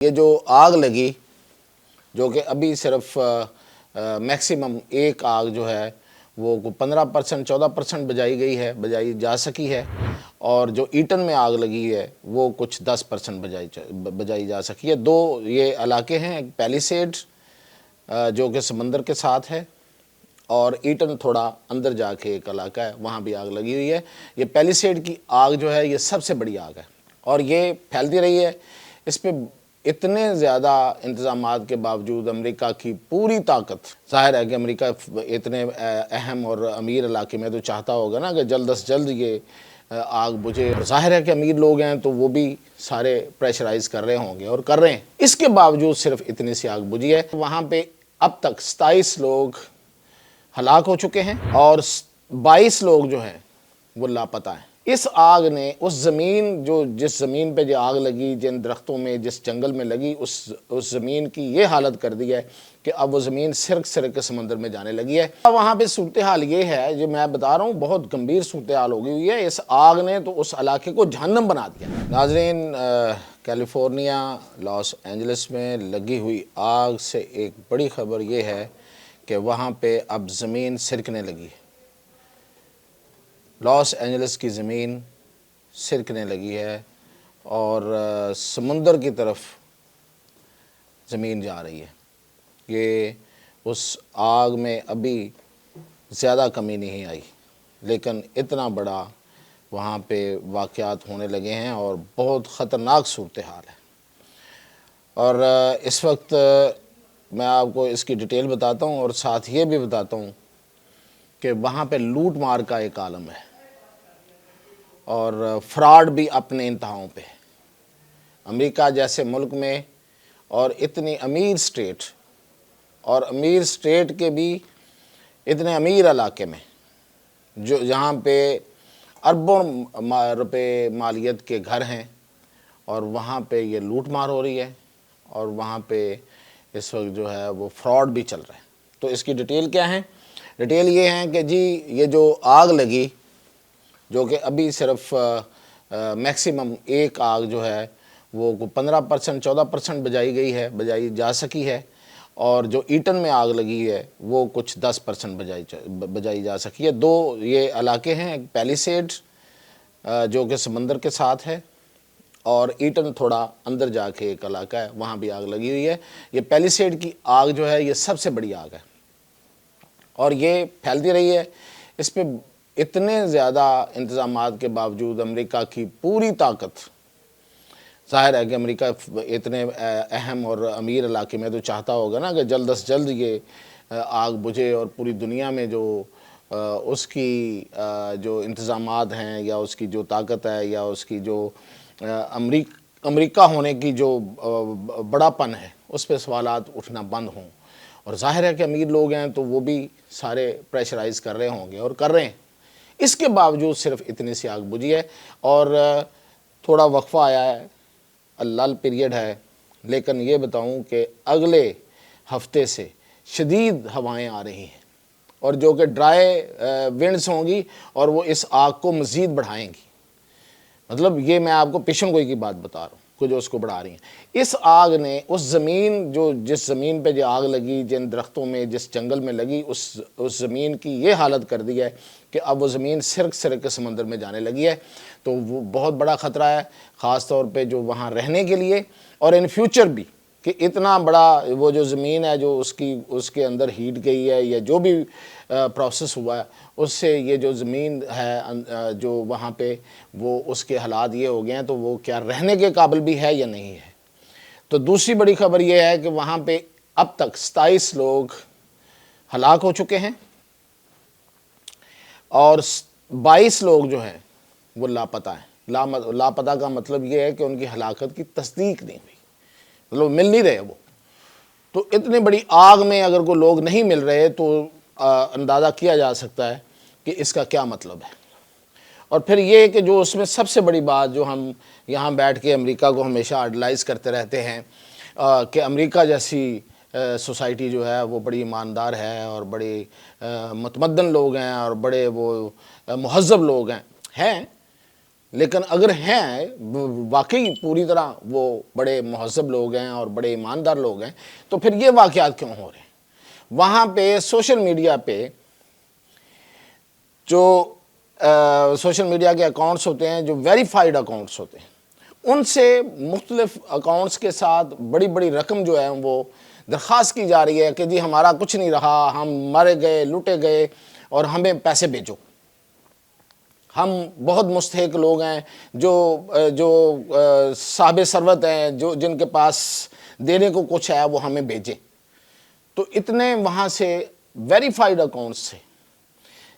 یہ جو آگ لگی جو کہ ابھی صرف میکسیمم ایک آگ جو ہے وہ 15% 14% بجائی جا سکی ہے، اور جو ایٹن میں آگ لگی ہے وہ کچھ 10% بجائی جا سکی ہے۔ دو یہ علاقے ہیں، ایک پیلیسیڈ جو کہ سمندر کے ساتھ ہے، اور ایٹن تھوڑا اندر جا کے ایک علاقہ ہے، وہاں بھی آگ لگی ہوئی ہے۔ یہ پیلیسیڈ کی آگ جو ہے یہ سب سے بڑی آگ ہے اور یہ پھیلتی رہی ہے۔ اس پہ اتنے زیادہ انتظامات کے باوجود امریکہ کی پوری طاقت، ظاہر ہے کہ امریکہ اتنے اہم اور امیر علاقے میں تو چاہتا ہوگا نا کہ جلد از جلد یہ آگ بجھے، اور ظاہر ہے کہ امیر لوگ ہیں تو وہ بھی سارے پریشرائز کر رہے ہوں گے اور کر رہے ہیں۔ اس کے باوجود صرف اتنی سی آگ بجھی ہے۔ وہاں پہ اب تک 27 لوگ ہلاک ہو چکے ہیں اور 22 لوگ جو ہیں وہ لاپتہ ہیں۔ اس آگ نے اس زمین جس زمین پہ جو آگ لگی، جن درختوں میں، جس جنگل میں لگی، اس زمین کی یہ حالت کر دی ہے کہ اب وہ زمین سرک کے سمندر میں جانے لگی ہے۔ وہاں پہ صورتحال یہ ہے جو میں بتا رہا ہوں، بہت گمبھیر صورتحال ہو گئی ہوئی ہے۔ اس آگ نے تو اس علاقے کو جہنم بنا دیا۔ ناظرین، کیلیفورنیا لاس اینجلس میں لگی ہوئی آگ سے ایک بڑی خبر یہ ہے کہ وہاں پہ اب زمین سرکنے لگی ہے۔ لاس اینجلس کی زمین سرکنے لگی ہے اور سمندر کی طرف زمین جا رہی ہے۔ یہ اس آگ میں ابھی زیادہ کمی نہیں آئی، لیکن اتنا بڑا وہاں پہ واقعات ہونے لگے ہیں اور بہت خطرناک صورتحال ہے۔ اور اس وقت میں آپ کو اس کی ڈیٹیل بتاتا ہوں اور ساتھ یہ بھی بتاتا ہوں کہ وہاں پہ لوٹ مار کا ایک عالم ہے اور فراڈ بھی اپنے انتہاؤں پہ۔ امریکہ جیسے ملک میں اور اتنی امیر سٹیٹ، اور امیر سٹیٹ کے بھی اتنے امیر علاقے میں جہاں پہ اربوں روپے مالیت کے گھر ہیں، اور وہاں پہ یہ لوٹ مار ہو رہی ہے اور وہاں پہ اس وقت جو ہے وہ فراڈ بھی چل رہا ہے۔ تو اس کی ڈیٹیل کیا ہے؟ ڈیٹیل یہ ہے کہ جی یہ جو آگ لگی جو کہ ابھی صرف میکسیمم ایک آگ جو ہے وہ 15% 14% بجائی جا سکی ہے، اور جو ایٹن میں آگ لگی ہے وہ کچھ 10% بجائی جا سکی ہے۔ دو یہ علاقے ہیں، ایک پیلیسیڈ جو کہ سمندر کے ساتھ ہے، اور ایٹن تھوڑا اندر جا کے ایک علاقہ ہے، وہاں بھی آگ لگی ہوئی ہے۔ یہ پیلیسیڈ کی آگ جو ہے یہ سب سے بڑی آگ ہے اور یہ پھیلتی رہی ہے۔ اس پہ اتنے زیادہ انتظامات کے باوجود امریکہ کی پوری طاقت، ظاہر ہے کہ امریکہ اتنے اہم اور امیر علاقے میں تو چاہتا ہوگا نا کہ جلد از جلد یہ آگ بجھے، اور پوری دنیا میں جو اس کی جو انتظامات ہیں یا اس کی جو طاقت ہے یا اس کی جو امریکہ ہونے کی جو بڑا پن ہے، اس پہ سوالات اٹھنا بند ہوں۔ اور ظاہر ہے کہ امیر لوگ ہیں تو وہ بھی سارے پریشرائز کر رہے ہوں گے اور کر رہے ہیں۔ اس کے باوجود صرف اتنی سی آگ بجھی ہے اور تھوڑا وقفہ آیا ہے، لل پیریڈ ہے، لیکن یہ بتاؤں کہ اگلے ہفتے سے شدید ہوائیں آ رہی ہیں، اور جو کہ ڈرائی ونڈز ہوں گی اور وہ اس آگ کو مزید بڑھائیں گی۔ مطلب یہ میں آپ کو پیشن گوئی کی بات بتا رہا ہوں کہ جو اس کو بڑھا رہی ہیں۔ اس آگ نے اس زمین جس زمین پہ جو آگ لگی، جن درختوں میں، جس جنگل میں لگی، اس زمین کی یہ حالت کر دی ہے کہ اب وہ زمین سرک کے سمندر میں جانے لگی ہے۔ تو وہ بہت بڑا خطرہ ہے، خاص طور پہ جو وہاں رہنے کے لیے، اور ان فیوچر بھی، کہ اتنا بڑا وہ جو زمین ہے جو اس کے اندر ہیٹ گئی ہے یا جو بھی پروسیس ہوا ہے، اس سے یہ جو زمین ہے جو وہاں پہ وہ اس کے حالات یہ ہو گئے ہیں، تو وہ کیا رہنے کے قابل بھی ہے یا نہیں ہے۔ تو دوسری بڑی خبر یہ ہے کہ وہاں پہ اب تک 27 لوگ ہلاک ہو چکے ہیں اور 22 لوگ جو ہیں وہ لاپتہ ہیں۔ لاپتہ کا مطلب یہ ہے کہ ان کی ہلاکت کی تصدیق نہیں ہوئی، مطلب مل نہیں رہے وہ۔ تو اتنی بڑی آگ میں اگر کوئی لوگ نہیں مل رہے تو اندازہ کیا جا سکتا ہے کہ اس کا کیا مطلب ہے۔ اور پھر یہ کہ جو اس میں سب سے بڑی بات جو ہم یہاں بیٹھ کے امریکہ کو ہمیشہ آئیڈلائز کرتے رہتے ہیں کہ امریکہ جیسی سوسائٹی جو ہے وہ بڑی ایماندار ہے اور بڑے متمدن لوگ ہیں اور بڑے وہ مہذب لوگ ہیں، لیکن اگر ہیں واقعی پوری طرح وہ بڑے مہذب لوگ ہیں اور بڑے ایماندار لوگ ہیں تو پھر یہ واقعات کیوں ہو رہے ہیں؟ وہاں پہ سوشل میڈیا پہ جو سوشل میڈیا کے اکاؤنٹس ہوتے ہیں، جو ویریفائڈ اکاؤنٹس ہوتے ہیں، ان سے مختلف اکاؤنٹس کے ساتھ بڑی بڑی رقم جو ہے وہ درخواست کی جا رہی ہے کہ جی ہمارا کچھ نہیں رہا، ہم مرے گئے، لوٹے گئے اور ہمیں پیسے بھیجو، ہم بہت مستحق لوگ ہیں، جو صاحب ثروت ہیں، جن کے پاس دینے کو کچھ ہے وہ ہمیں بھیجیں۔ تو اتنے وہاں سے ویریفائڈ اکاؤنٹس سے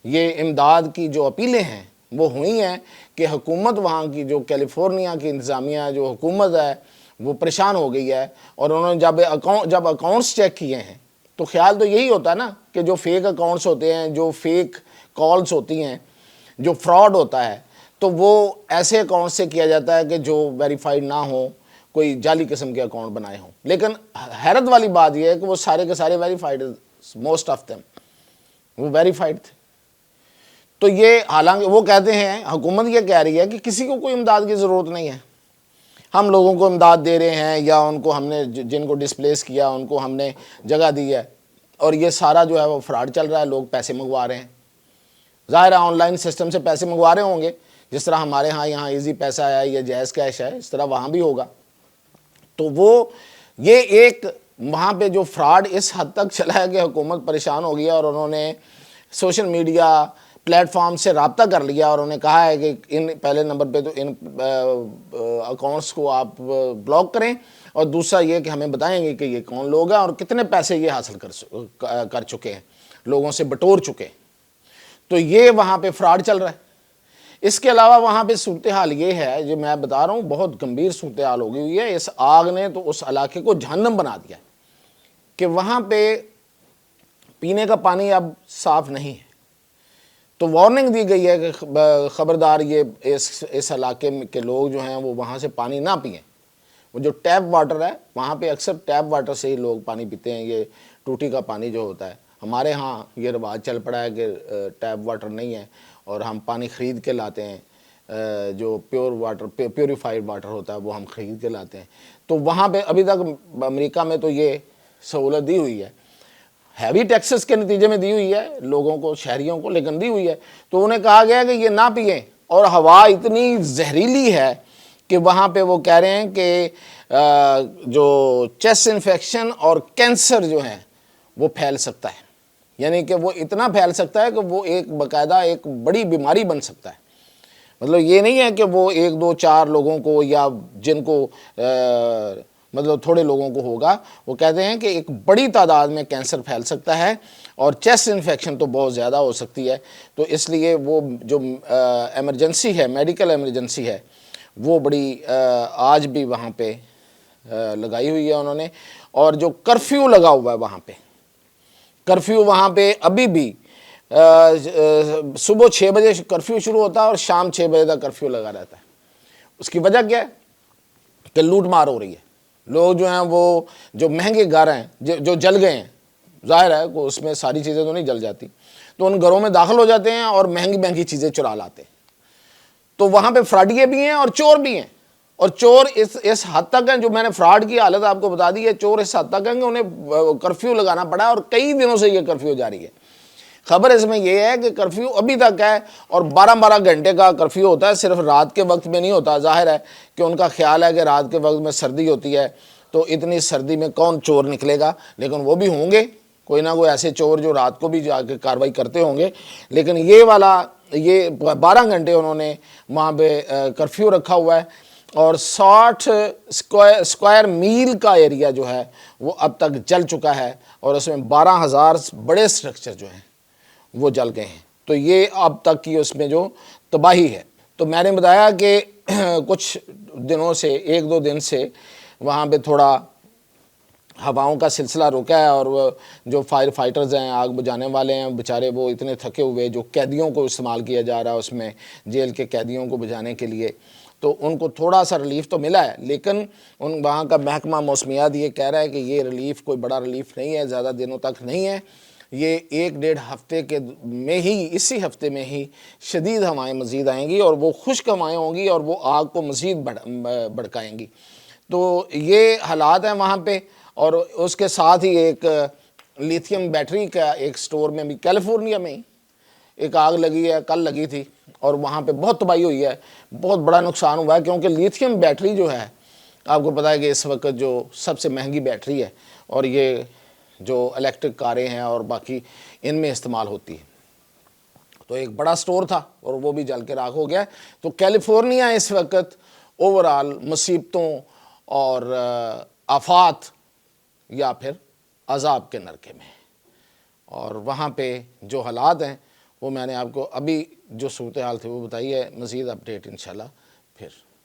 یہ امداد کی جو اپیلیں ہیں وہ ہوئی ہیں کہ حکومت وہاں کی جو کیلیفورنیا کی انتظامیہ جو حکومت ہے وہ پریشان ہو گئی ہے، اور انہوں نے جب اکاؤنٹس چیک کیے ہیں تو خیال تو یہی ہوتا ہے نا کہ جو فیک اکاؤنٹس ہوتے ہیں، جو فیک کالز ہوتی ہیں، جو فراڈ ہوتا ہے، تو وہ ایسے اکاؤنٹ سے کیا جاتا ہے کہ جو ویریفائڈ نہ ہوں، کوئی جعلی قسم کے اکاؤنٹ بنائے ہوں۔ لیکن حیرت والی بات یہ ہے کہ وہ سارے کے سارے ویریفائڈ، موسٹ آف دیم وہ ویریفائڈ تھے۔ تو یہ حالانکہ وہ کہتے ہیں، حکومت یہ کہہ رہی ہے کہ کسی کو کوئی امداد کی ضرورت نہیں ہے، ہم لوگوں کو امداد دے رہے ہیں، یا ان کو ہم نے جن کو ڈسپلیس کیا ان کو ہم نے جگہ دی ہے، اور یہ سارا جو ہے وہ فراڈ چل رہا ہے، لوگ پیسے منگوا رہے ہیں۔ ظاہر ہے آن لائن سسٹم سے پیسے منگوا رہے ہوں گے، جس طرح ہمارے ہاں یہاں ایزی پیسہ ہے یا جائز کیش ہے، اس طرح وہاں بھی ہوگا۔ تو وہ یہ ایک وہاں پہ جو فراڈ اس حد تک چلا ہے کہ حکومت پریشان ہو گیا، اور انہوں نے سوشل میڈیا پلیٹ فارم سے رابطہ کر لیا، اور انہوں نے کہا ہے کہ پہلے نمبر پہ تو ان اکاؤنٹس کو آپ بلاک کریں، اور دوسرا یہ کہ ہمیں بتائیں گے کہ یہ کون لوگ ہیں اور کتنے پیسے یہ حاصل کر چکے ہیں، لوگوں سے بٹور چکے ہیں۔ تو یہ وہاں پہ فراڈ چل رہا ہے۔ اس کے علاوہ وہاں پہ صورتحال یہ ہے، جو میں بتا رہا ہوں، بہت گمبھیر صورتحال ہو گئی ہوئی ہے۔ اس آگ نے تو اس علاقے کو جہنم بنا دیا ہے کہ وہاں پہ پینے کا پانی اب صاف نہیں ہے۔ تو وارننگ دی گئی ہے کہ خبردار یہ اس علاقے کے لوگ جو ہیں وہ وہاں سے پانی نہ پئیں۔ وہ جو ٹیپ واٹر ہے وہاں پہ اکثر ٹیپ واٹر سے ہی لوگ پانی پیتے ہیں، یہ ٹوٹی کا پانی جو ہوتا ہے۔ ہمارے ہاں یہ رواج چل پڑا ہے کہ ٹیپ واٹر نہیں ہے اور ہم پانی خرید کے لاتے ہیں، جو پیور واٹر پیوریفائڈ واٹر ہوتا ہے وہ ہم خرید کے لاتے ہیں۔ تو وہاں پہ ابھی تک امریکہ میں تو یہ سہولت دی ہوئی ہے، ہیوی ٹیکسز کے نتیجے میں دی ہوئی ہے لوگوں کو، شہریوں کو، لیکن دی ہوئی ہے۔ تو انہیں کہا گیا کہ یہ نہ پئیں، اور ہوا اتنی زہریلی ہے کہ وہاں پہ وہ کہہ رہے ہیں کہ جو چیسٹ انفیکشن اور کینسر جو ہیں وہ پھیل سکتا ہے، یعنی کہ وہ اتنا پھیل سکتا ہے کہ وہ ایک باقاعدہ ایک بڑی بیماری بن سکتا ہے۔ مطلب یہ نہیں ہے کہ وہ ایک دو چار لوگوں کو یا جن کو مطلب تھوڑے لوگوں کو ہوگا، وہ کہتے ہیں کہ ایک بڑی تعداد میں کینسر پھیل سکتا ہے، اور چیسٹ انفیکشن تو بہت زیادہ ہو سکتی ہے۔ تو اس لیے وہ جو ایمرجنسی ہے، میڈیکل ایمرجنسی ہے، وہ بڑی آج بھی وہاں پہ لگائی ہوئی ہے انہوں نے۔ اور جو کرفیو لگا ہوا ہے وہاں پہ، کرفیو وہاں پہ ابھی بھی صبح 6 بجے کرفیو شروع ہوتا ہے اور شام 6 بجے تک کرفیو لگا رہتا ہے۔ اس کی وجہ کیا ہے کہ لوٹ مار ہو رہی ہے۔ لوگ جو ہیں وہ جو مہنگے گھر ہیں جو جل گئے ہیں، ظاہر ہے کہ اس میں ساری چیزیں تو نہیں جل جاتی، تو ان گھروں میں داخل ہو جاتے ہیں اور مہنگی مہنگی چیزیں چرا لاتے ہیں۔ تو وہاں پہ فراڈیے بھی ہیں اور چور بھی ہیں، اور چور اس حد تک ہیں، جو میں نے فراڈ کی حالت آپ کو بتا دی ہے، چور اس حد تک ہیں کہ انہیں کرفیو لگانا پڑا ہے، اور کئی دنوں سے یہ کرفیو جاری ہے۔ خبر اس میں یہ ہے کہ کرفیو ابھی تک ہے، اور 12 گھنٹے کا کرفیو ہوتا ہے، صرف رات کے وقت میں نہیں ہوتا۔ ظاہر ہے کہ ان کا خیال ہے کہ رات کے وقت میں سردی ہوتی ہے، تو اتنی سردی میں کون چور نکلے گا، لیکن وہ بھی ہوں گے کوئی نہ کوئی ایسے چور جو رات کو بھی جا کے کارروائی کرتے ہوں گے۔ لیکن یہ 12 گھنٹے انہوں نے وہاں پہ کرفیو رکھا ہوا ہے، اور 60 اسکوائر میل کا ایریا جو ہے وہ اب تک جل چکا ہے، اور اس میں 12,000 بڑے سٹرکچر جو ہیں وہ جل گئے ہیں۔ تو یہ اب تک کی اس میں جو تباہی ہے۔ تو میں نے بتایا کہ کچھ دنوں سے، 1-2 دن سے وہاں پہ تھوڑا ہواؤں کا سلسلہ رکا ہے، اور وہ جو فائر فائٹرز ہیں، آگ بجھانے والے ہیں، بیچارے وہ اتنے تھکے ہوئے، جو قیدیوں کو استعمال کیا جا رہا ہے اس میں، جیل کے قیدیوں کو بجھانے کے لیے، تو ان کو تھوڑا سا ریلیف تو ملا ہے، لیکن وہاں کا محکمہ موسمیات یہ کہہ رہا ہے کہ یہ ریلیف کوئی بڑا ریلیف نہیں ہے، زیادہ دنوں تک نہیں ہے، یہ 1-1.5 ہفتے کے میں ہی، اسی ہفتے میں ہی شدید ہوائیں مزید آئیں گی اور وہ خشک ہوائیں ہوں گی اور وہ آگ کو مزید بھڑکائیں گی۔ تو یہ حالات ہیں وہاں پہ، اور اس کے ساتھ ہی ایک لیتھیم بیٹری کا ایک سٹور میں بھی کیلیفورنیا میں ہی ایک آگ لگی ہے، کل لگی تھی، اور وہاں پہ بہت تباہی ہوئی ہے، بہت بڑا نقصان ہوا ہے، کیونکہ لیتھیم بیٹری جو ہے آپ کو پتہ ہے کہ اس وقت جو سب سے مہنگی بیٹری ہے، اور یہ جو الیکٹرک کاریں ہیں اور باقی ان میں استعمال ہوتی ہے۔ تو ایک بڑا سٹور تھا اور وہ بھی جل کے راکھ ہو گیا ہے۔ تو کیلیفورنیا اس وقت اوورال مصیبتوں اور آفات یا پھر عذاب کے نرکے میں، اور وہاں پہ جو حالات ہیں وہ میں نے آپ کو ابھی جو صورتحال تھی وہ بتائی ہے۔ مزید اپڈیٹ انشاءاللہ پھر